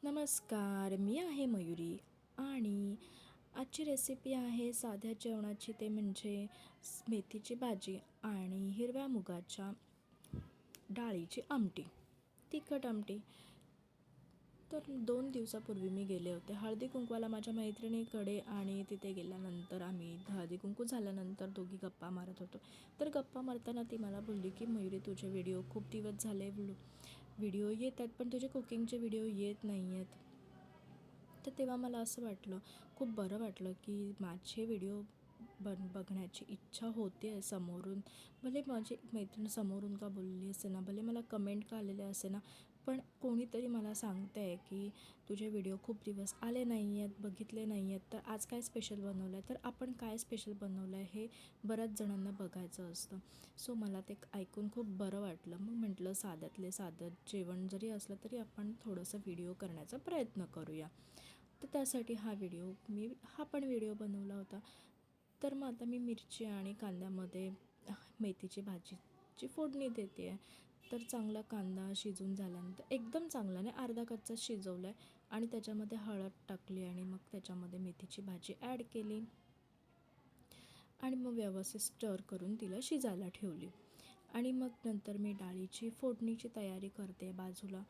नमस्कार, मी आहे मयुरी आणि आजची रेसिपी आहे साध्या जेवणाची, ते म्हणजे मेथीची भाजी आणि हिरव्या मुगाच्या डाळीची आमटी, तिखट आमटी. तर 2 दिवसापूर्वी मी गेले होते हळदी कुंकवाला माझ्या मैत्रिणीकडे आणि तिथे गेल्यानंतर आम्ही हळदी कुंकू झाल्यानंतर दोघी गप्पा मारत होतो. तर गप्पा मारताना ती मला बोलली की मयुरी, तुझे व्हिडिओ खूप दिवस झाले व्हिडिओ येत आहेत पण तुझे कुकिंगचे व्हिडिओ येत नाही आहेत. तर तेव्हा मला असं वाटलं, खूप बरं वाटलं की माझे व्हिडिओ बघण्याची इच्छा होते आहे समोरून. भले माझी मैत्रीण समोरून का बोलली असे ना, भले मला कमेंट का आलेले असे ना, पण कोणीतरी मला सांगतं आहे की तुझे व्हिडिओ खूप दिवस आले नाही आहेत, बघितले नाही आहेत, तर आज काय स्पेशल बनवलं आहे. तर आपण काय स्पेशल बनवलं आहे हे बऱ्याच जणांना बघायचं असतं. सो मला ते ऐकून खूप बरं वाटलं. मग म्हटलं साध्यातले साधं जेवण जरी असलं तरी आपण थोडंसं व्हिडिओ करण्याचा प्रयत्न करूया. तर त्यासाठी हा पण व्हिडिओ बनवला होता. तर मग आता मी मिरची आणि कांद्यामध्ये मेथीची भाजीची फोडणी देते आहे. तर चांगला कांदा शिजून झाल्यानंतर एकदम चांगला नाही, अर्धा कच्चा शिजवला आहे आणि त्याच्यामध्ये हळद टाकली आणि मग त्याच्यामध्ये मेथीची भाजी ॲड केली आणि मग व्यवस्थित स्टर करून तिला शिजायला ठेवली. आणि मग नंतर मी डाळीची फोडणीची तयारी करते बाजूला.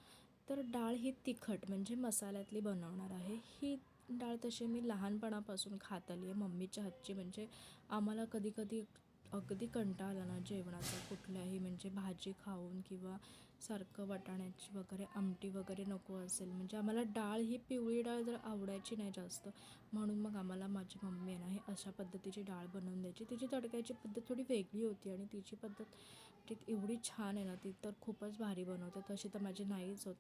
तर डाळ ही तिखट म्हणजे मसाल्यातली बनवणार आहे. ही डाळ तशी मी लहानपणापासून खात आली आहे मम्मीच्या हातची. म्हणजे आम्हाला कधी कधी अगदी कंटाळा आला ना जेवणाचा कुठल्याही, म्हणजे भाजी खाऊन किंवा सारखं वाटाण्याची वगैरे आमटी वगैरे नको असेल, म्हणजे आम्हाला डाळ ही पिवळी डाळ जर आवडायची नाही जास्त, म्हणून मग आम्हाला माझी मम्मी आहे ना हे अशा पद्धतीची डाळ बनवून द्यायची. तिची तडकायची पद्धत थोडी वेगळी होती आणि तिची पद्धत ती एवढी छान आहे ना, ती तर खूपच भारी बनवते, तशी तर माझी नाहीच होत.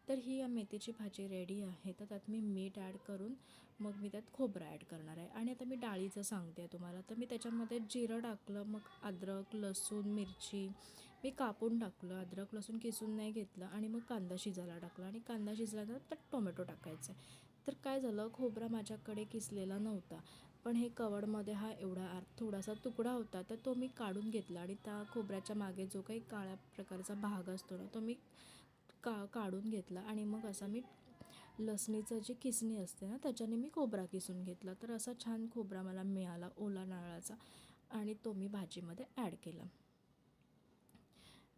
तर ही मेथीची भाजी रेडी आहे. तर त्यात मी मीठ ॲड करून मग मी त्यात खोबरं ॲड करणार आहे. आणि आता मी डाळीचं सांगते आहे तुम्हाला. तर मी त्याच्यामध्ये जिरं टाकलं, मग अद्रक, लसूण, मिरची मी कापून टाकलं, अद्रक लसूण किसून नाही घेतलं आणि मग कांदा शिजायला टाकला आणि कांदा शिजल्यानंतर त्यात टोमॅटो टाकायचं आहे. तर काय झालं, खोबरा माझ्याकडे किसलेला नव्हता, पण हे कवडमध्ये हा एवढा थोडासा तुकडा होता, तर तो मी काढून घेतला आणि त्या खोबऱ्याच्या मागे जो काही काळ्या प्रकारचा भाग असतो ना, तो मी काढून घेतला आणि मग असा मी लसणीचं जी किसणी असते ना त्याच्याने मी खोबरा किसून घेतला. तर असा छान खोबरा मला मिळाला ओला नारळाचा आणि तो मी भाजीमध्ये ॲड केला.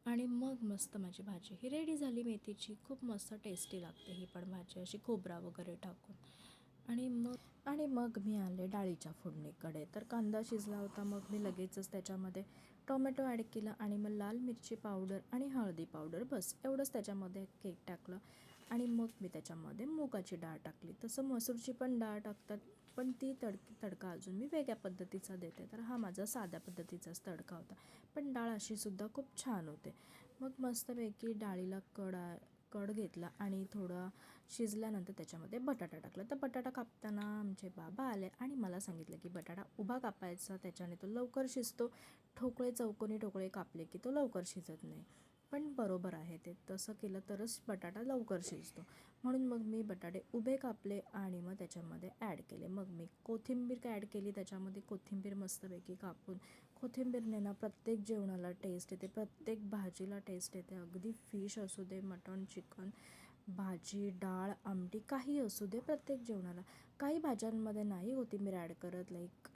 आणि मग मस्त माझी भाजी ही रेडी झाली मेथीची. खूप मस्त टेस्टी लागते ही पण भाजी अशी खोबरा वगैरे टाकून. आणि मग मी आले डाळीच्या फोडणीकडे. तर कांदा शिजला होता, मग मी लगेचच त्याच्यामध्ये टोमॅटो ॲड केला आणि मग लाल मिरची पावडर आणि हळदी पावडर, बस एवढंच त्याच्यामध्ये केक टाकलं. आणि मग मी त्याच्यामध्ये मुगाची डाळ टाकली. तसं मसूरची पण डाळ टाकतात, पण ती तडका अजून मी वेगळ्या पद्धतीचा देते. तर हा माझा साध्या पद्धतीचाच तडका होता, पण डाळ अशीसुद्धा खूप छान होते. मग मस्तपैकी डाळीला कड घेतला आणि थोडं शिजल्यानंतर त्याच्यामध्ये बटाटा टाकला. तर बटाटा कापताना आमचे बाबा आले आणि मला सांगितलं की बटाटा उभा कापायचा, त्याच्याने तो लवकर शिजतो. चौकोनी ठोकळे कापले की तो लवकर शिजत नाही. पण बरोबर आहे ते, तसं केलं तरच बटाटा लवकर शिजतो. म्हणून मग मी बटाटे उभे कापले आणि मग त्याच्यामध्ये ॲड केले. मग मी कोथिंबीर ॲड केली त्याच्यामध्ये. कोथिंबीर मस्तपैकी कापून, कोथिंबीरने ना प्रत्येक जेवणाला टेस्ट येते, प्रत्येक भाजीला टेस्ट येते. अगदी फिश असू दे, मटण, चिकन, भाजी, डाळ, आमटी काही असू दे, प्रत्येक जेवणाला. काही भाज्यांमध्ये नाही कोथिंबीर ॲड करत, लाईक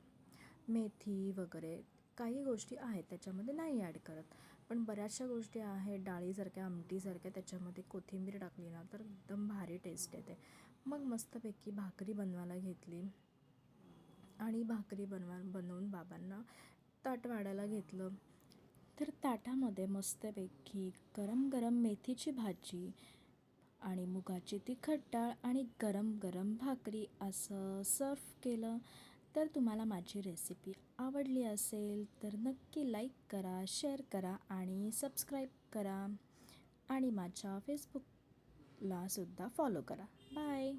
मेथी वगैरे काही गोष्टी आहेत त्याच्यामध्ये नाही ॲड करत, पण बऱ्याचशा गोष्टी आहेत डाळीसारख्या, आमटीसारख्या, त्याच्यामध्ये कोथिंबीर टाकली ना तर एकदम भारी टेस्ट येते. मग मस्तपैकी भाकरी बनवायला घेतली आणि भाकरी बनवून बाबांना ताट वाढायला घेतलं. तर ताटामध्ये मस्तपैकी गरम गरम मेथीची भाजी आणि मुगाची तिखट डाळ आणि गरम गरम भाकरी असं सर्व केलं. तर तुम्हाला माझी रेसिपी आवडली असेल तर नक्की लाईक करा, शेअर करा आणि सबस्क्राईब करा आणि माझ्या फेसबुकला सुद्धा फॉलो करा. बाय.